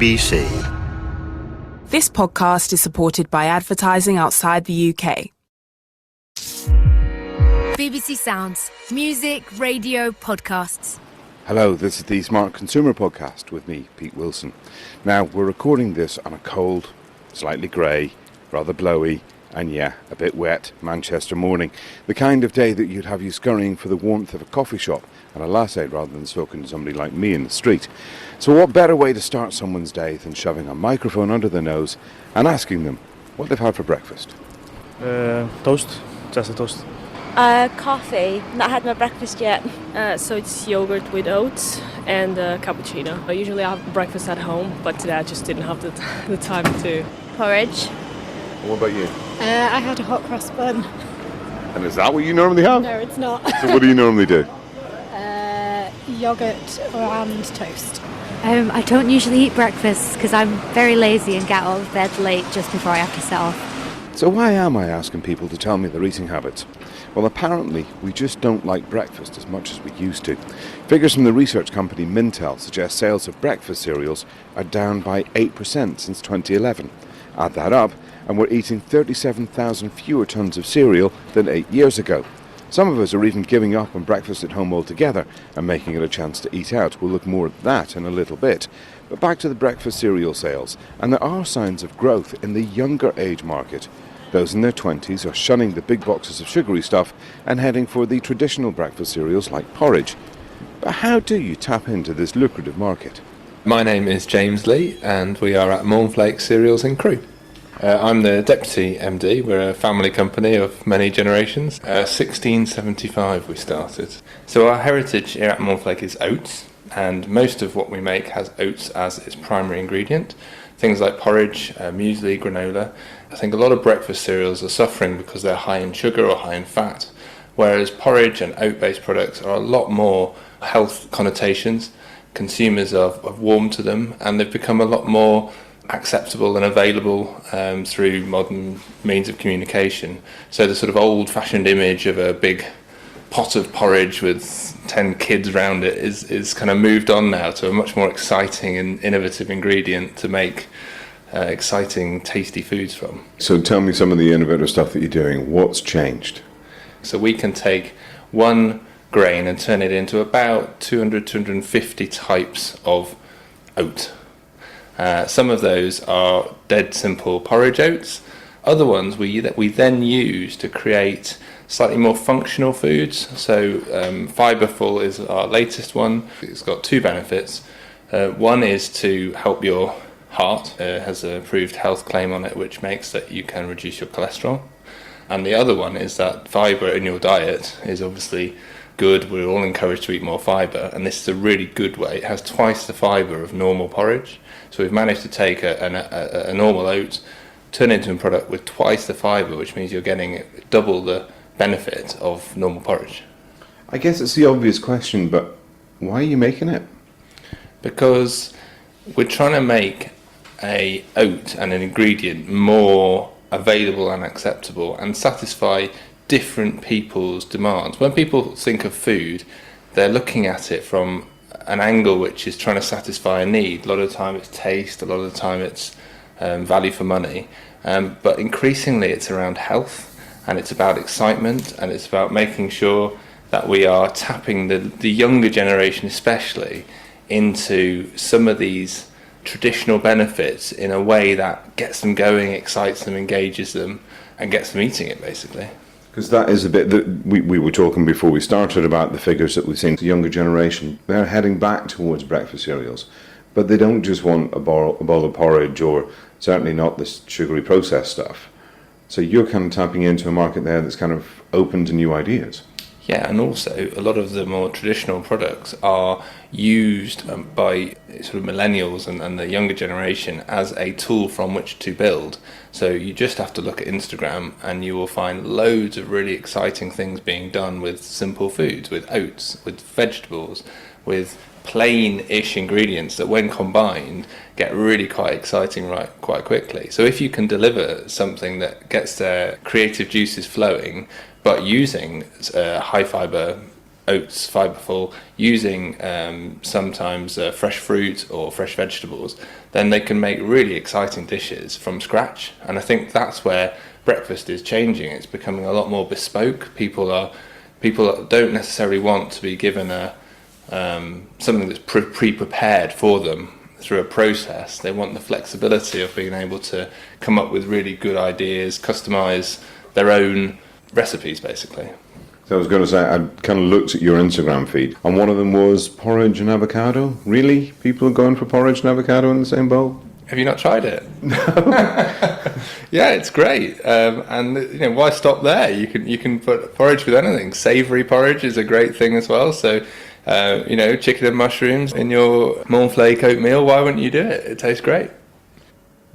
BBC. This podcast is supported by advertising outside the UK. BBC Sounds. Music, radio, podcasts. Hello, this is the Smart Consumer Podcast with me, Pete Wilson. Now, we're recording this on a cold, slightly grey, rather blowy, and a bit wet Manchester morning. The kind of day that you'd have you scurrying for the warmth of a coffee shop and a latte rather than talking to somebody like me in the street. So what better way to start someone's day than shoving a microphone under their nose and asking them what they've had for breakfast? Toast, just a toast. Coffee. Not had my breakfast yet. So it's yogurt with oats and cappuccino. I usually have breakfast at home, but today I just didn't have the time to. Porridge. What about you? I had a hot cross bun. And is that what you normally have? No, it's not. So what do you normally do? Yogurt and toast. I don't usually eat breakfast because I'm very lazy and get out of bed late just before I have to set off. So why am I asking people to tell me their eating habits? Well, apparently we just don't like breakfast as much as we used to. Figures from the research company Mintel suggest sales of breakfast cereals are down by 8% since 2011. Add that up and we're eating 37,000 fewer tonnes of cereal than 8 years ago. Some of us are even giving up on breakfast at home altogether and making it a chance to eat out. We'll look more at that in a little bit. But back to the breakfast cereal sales, and there are signs of growth in the younger age market. Those in their 20s are shunning the big boxes of sugary stuff and heading for the traditional breakfast cereals like porridge. But how do you tap into this lucrative market? My name is James Lee and we are at Mornflake Cereals in Crewe. I'm the Deputy MD. We're a family company of many generations. 1675 we started. So our heritage here at Mornflake is oats, and most of what we make has oats as its primary ingredient. Things like porridge, muesli, granola. I think a lot of breakfast cereals are suffering because they're high in sugar or high in fat, whereas porridge and oat-based products are a lot more health connotations. Consumers have warmed to them, and they've become a lot more acceptable and available through modern means of communication. So the sort of old-fashioned image of a big pot of porridge with 10 kids around it is kind of moved on now to a much more exciting and innovative ingredient to make exciting, tasty foods from. So tell me some of the innovative stuff that you're doing. What's changed? So we can take one grain and turn it into about 250 types of oat. Some of those are dead simple porridge oats. Other ones we then use to create slightly more functional foods. So Fibreful is our latest one. It's got two benefits. One is to help your heart. It has an approved health claim on it which makes that you can reduce your cholesterol. And the other one is that fibre in your diet is obviously good. We're all encouraged to eat more fibre, and this is a really good way. It has twice the fibre of normal porridge. So we've managed to take a normal oat, turn it into a product with twice the fibre, which means you're getting double the benefit of normal porridge. I guess it's the obvious question, but why are you making it? Because we're trying to make a oat and an ingredient more available and acceptable and satisfy different people's demands. When people think of food, they're looking at it from an angle which is trying to satisfy a need. A lot of the time it's taste, a lot of the time it's value for money, but increasingly it's around health, and it's about excitement, and it's about making sure that we are tapping the younger generation especially into some of these traditional benefits in a way that gets them going, excites them, engages them, and gets them eating it basically. Because that is a bit that we were talking before we started about the figures that we've seen. The younger generation, they're heading back towards breakfast cereals, but they don't just want a bowl of porridge, or certainly not this sugary processed stuff. So you're kind of tapping into a market there that's kind of open to new ideas. Yeah, and also a lot of the more traditional products are used by sort of millennials and the younger generation as a tool from which to build. So you just have to look at Instagram and you will find loads of really exciting things being done with simple foods, with oats, with vegetables, with plain-ish ingredients that when combined get really quite exciting quite quickly. So if you can deliver something that gets their creative juices flowing but using high fibre oats, fibreful, using sometimes fresh fruit or fresh vegetables, then they can make really exciting dishes from scratch. And I think that's where breakfast is changing. It's becoming a lot more bespoke. People don't necessarily want to be given something that's pre-prepared for them through a process. They want the flexibility of being able to come up with really good ideas, customise their own recipes, basically. So I was going to say, I kind of looked at your Instagram feed, and one of them was porridge and avocado. Really? People are going for porridge and avocado in the same bowl? Have you not tried it? No. Yeah, it's great. And why stop there? You can put porridge with anything. Savoury porridge is a great thing as well. So, chicken and mushrooms in your Mornflake oatmeal. Why wouldn't you do it? It tastes great.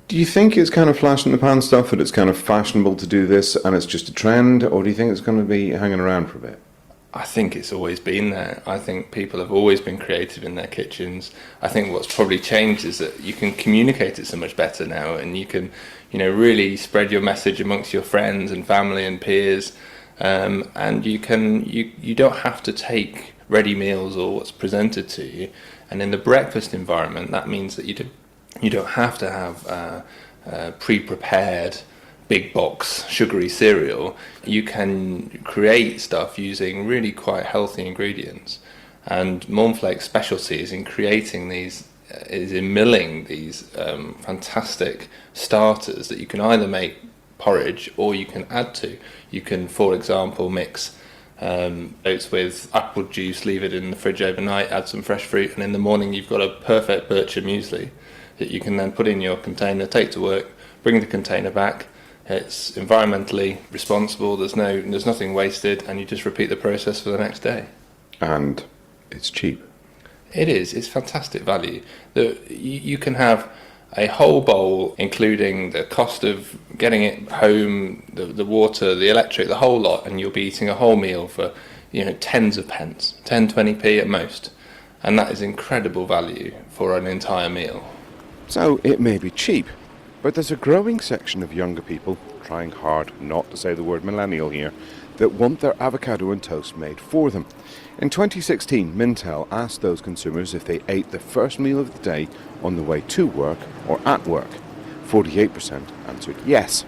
Do you think it's kind of flash in the pan stuff, that it's kind of fashionable to do this and it's just a trend, or do you think it's going to be hanging around for a bit? I think it's always been there. I think people have always been creative in their kitchens. I think what's probably changed is that you can communicate it so much better now, and you can, really spread your message amongst your friends and family and peers, and you don't have to take ready meals or what's presented to you. And in the breakfast environment, that means that you don't have to have pre-prepared big box sugary cereal. You can create stuff using really quite healthy ingredients. And Mornflake's specialty is in creating milling these fantastic starters that you can either make porridge or you can add to. You can, for example, mix oats with apple juice, leave it in the fridge overnight, add some fresh fruit, and in the morning you've got a perfect Bircher muesli that you can then put in your container, take to work, bring the container back. It's environmentally responsible, there's nothing wasted, and you just repeat the process for the next day. And it's cheap. It is, it's fantastic value. You can have a whole bowl, including the cost of getting it home, the water, the electric, the whole lot, and you'll be eating a whole meal for tens of pence, 10, 20p at most. And that is incredible value for an entire meal. So it may be cheap, but there's a growing section of younger people, trying hard not to say the word millennial here, that want their avocado and toast made for them. In 2016, Mintel asked those consumers if they ate the first meal of the day on the way to work or at work. 48% answered yes.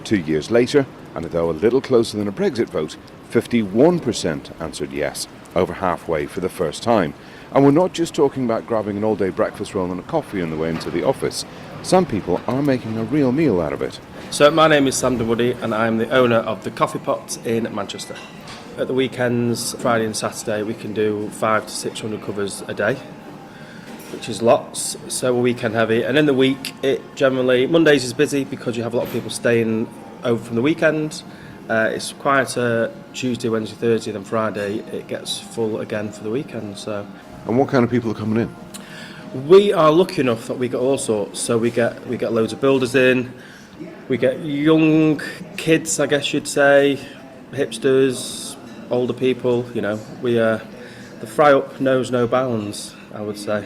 2 years later, and though a little closer than a Brexit vote, 51% answered yes, over halfway for the first time. And we're not just talking about grabbing an all-day breakfast roll and a coffee on the way into the office. Some people are making a real meal out of it. So my name is Sam DeWoody and I'm the owner of the Coffee Pot in Manchester. At the weekends, Friday and Saturday, we can do 500 to 600 covers a day, which is lots, so we're weekend heavy. And in the week, Mondays is busy because you have a lot of people staying over from the weekend. It's quieter Tuesday, Wednesday, Thursday, then Friday it gets full again for the weekend. So. And what kind of people are coming in? We are lucky enough that we get all sorts. So we get loads of builders in, we get young kids, I guess you'd say, hipsters, older people. The fry up knows no bounds, I would say.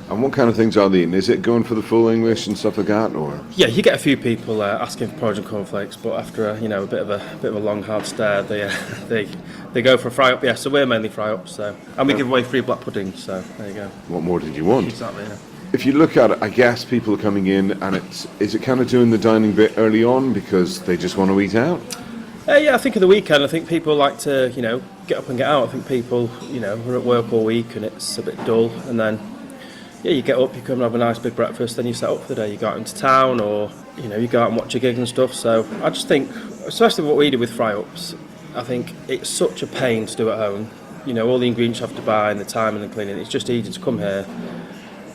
And what kind of things are they eating? Is it going for the full English and stuff like that, or? Yeah, you get a few people asking for porridge and cornflakes, but after a bit of a long hard stare, they go for a fry up. Yeah, so we're mainly fry ups. So, and we give away free black pudding. So there you go. What more did you want? Exactly. Yeah. If you look at it, I guess people are coming in, and is it kind of doing the dining bit early on because they just want to eat out? Yeah, I think at the weekend, I think people like to get up and get out. I think people are at work all week and it's a bit dull, and then. Yeah, you get up, you come and have a nice big breakfast, then you set up for the day. You go out into town, or you go out and watch a gig and stuff. So I just think, especially what we do with fry-ups, I think it's such a pain to do at home. All the ingredients you have to buy and the time and the cleaning. It's just easy to come here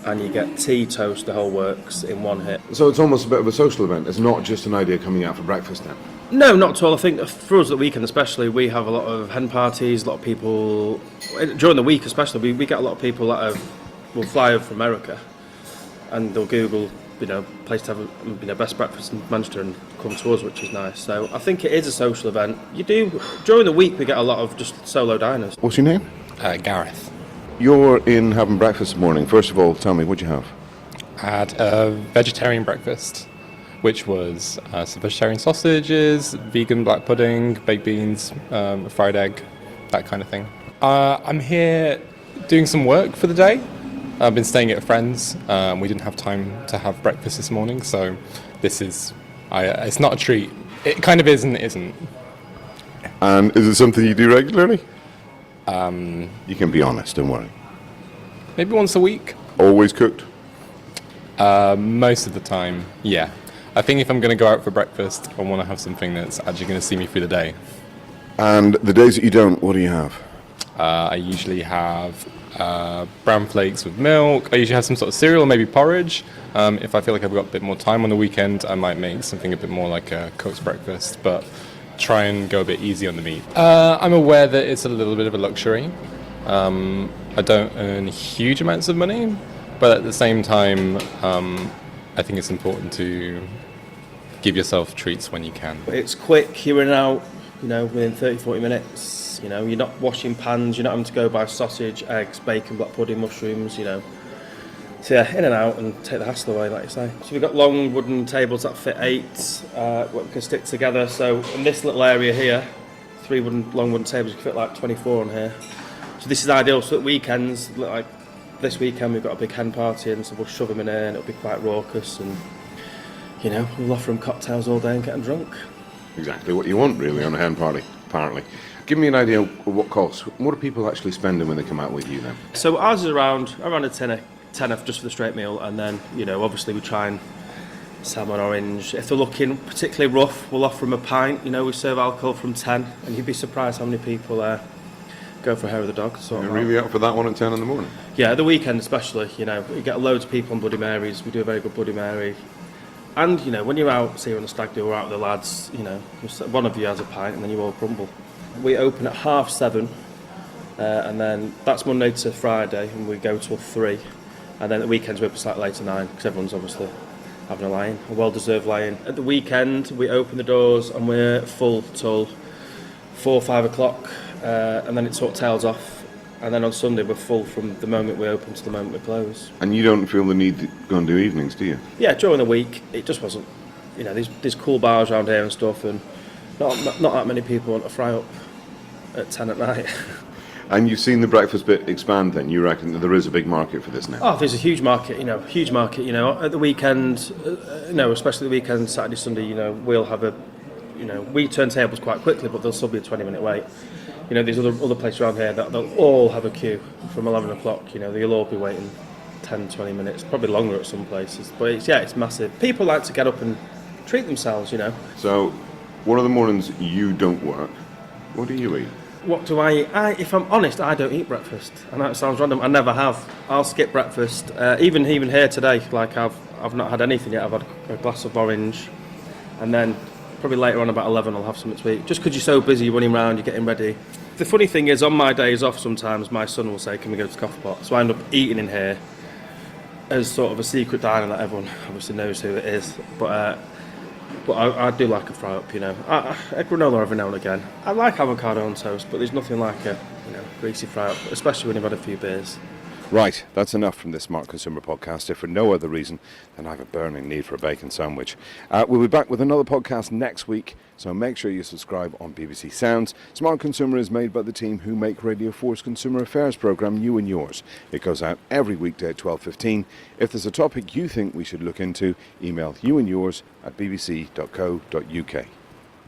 and you get tea, toast, the whole works in one hit. So it's almost a bit of a social event. It's not just an idea coming out for breakfast then. No, not at all. I think for us at the weekend especially, we have a lot of hen parties, a lot of people, during the week especially, we get a lot of people that will fly over from America and they'll Google, place to have best breakfast in Manchester and come to us, which is nice. So I think it is a social event. During the week we get a lot of just solo diners. What's your name? Gareth. You're in having breakfast this morning. First of all, tell me, what'd you have? I had a vegetarian breakfast, which was some vegetarian sausages, vegan black pudding, baked beans, a fried egg, that kind of thing. I'm here doing some work for the day. I've been staying at a friend's. We didn't have time to have breakfast this morning, so this is... it's not a treat. It kind of is and it isn't. And is it something you do regularly? You can be honest, don't worry. Maybe once a week. Always cooked? Most of the time, yeah. I think if I'm going to go out for breakfast, I want to have something that's actually going to see me through the day. And the days that you don't, what do you have? I usually have brown flakes with milk. I usually have some sort of cereal, maybe porridge. If I feel like I've got a bit more time on the weekend, I might make something a bit more like a cooked breakfast, but try and go a bit easy on the meat. I'm aware that it's a little bit of a luxury. I don't earn huge amounts of money, but at the same time, I think it's important to give yourself treats when you can. It's quick, you're in and out, within 30-40 minutes. You're not washing pans, you're not having to go buy sausage, eggs, bacon, black pudding, mushrooms, So yeah, in and out and take the hassle away, like you say. So we've got long wooden tables that fit 8, what we can stick together. So in this little area here, 3 long wooden tables, you can fit like 24 on here. So this is ideal. So at weekends, like this weekend we've got a big hen party, and so we'll shove them in here and it'll be quite raucous, and we'll offer them cocktails all day and get them drunk. Exactly what you want, really, on a hen party, apparently. Give me an idea of what costs. What are people actually spending when they come out with you then? So ours is around a tenner just for the straight meal, and then obviously we try and salmon, orange. If they're looking particularly rough, we'll offer them a pint. We serve alcohol from 10, and you'd be surprised how many people go for hair of the dog. You're really out for that one at 10 in the morning? Yeah, the weekend especially. We get loads of people on Bloody Marys. We do a very good Bloody Mary. And when you're out, say you're on a stag do or out with the lads, one of you has a pint and then you all crumble. We open at 7:30, and then that's Monday to Friday, and we go till 3. And then at the weekends we open slightly later, 9, because everyone's obviously having a lie-in, a well-deserved lie-in. At the weekend we open the doors and we're full till 4 or 5 o'clock, and then it sort of tails off. And then on Sunday we're full from the moment we open to the moment we close. And you don't feel the need to go and do evenings, do you? Yeah, during the week it just wasn't. There's cool bars around here and stuff, and not that many people want to fry up at 10 at night. And you've seen the breakfast bit expand then? You reckon that there is a big market for this now? Oh, there's a huge market, huge market. At the weekend, especially the weekend, Saturday, Sunday, we'll have we turn tables quite quickly, but there'll still be a 20-minute wait. There's other places around here that they'll all have a queue from 11 o'clock. They'll all be waiting 10, 20 minutes, probably longer at some places. But it's massive. People like to get up and treat themselves, So, one of the mornings you don't work, what do you eat? What do I eat? If I'm honest, I don't eat breakfast. I know it sounds random. I never have. I'll skip breakfast. Even here today, like I've not had anything yet. I've had a glass of orange, and then probably later on about 11 I'll have something to eat. Just because you're so busy, you're running around, you're getting ready. The funny thing is, on my days off sometimes, my son will say, can we go to the coffee pot? So I end up eating in here as sort of a secret diner that everyone obviously knows who it is. But I do like a fry up, a granola every now and again. I like avocado on toast, but there's nothing like a greasy fry up, especially when you've had a few beers. Right, that's enough from this Smart Consumer podcast, if for no other reason than I have a burning need for a bacon sandwich. We'll be back with another podcast next week, so make sure you subscribe on BBC Sounds. Smart Consumer is made by the team who make Radio 4's Consumer Affairs programme You and Yours. It goes out every weekday at 12:15. If there's a topic you think we should look into, email youandyours@bbc.co.uk.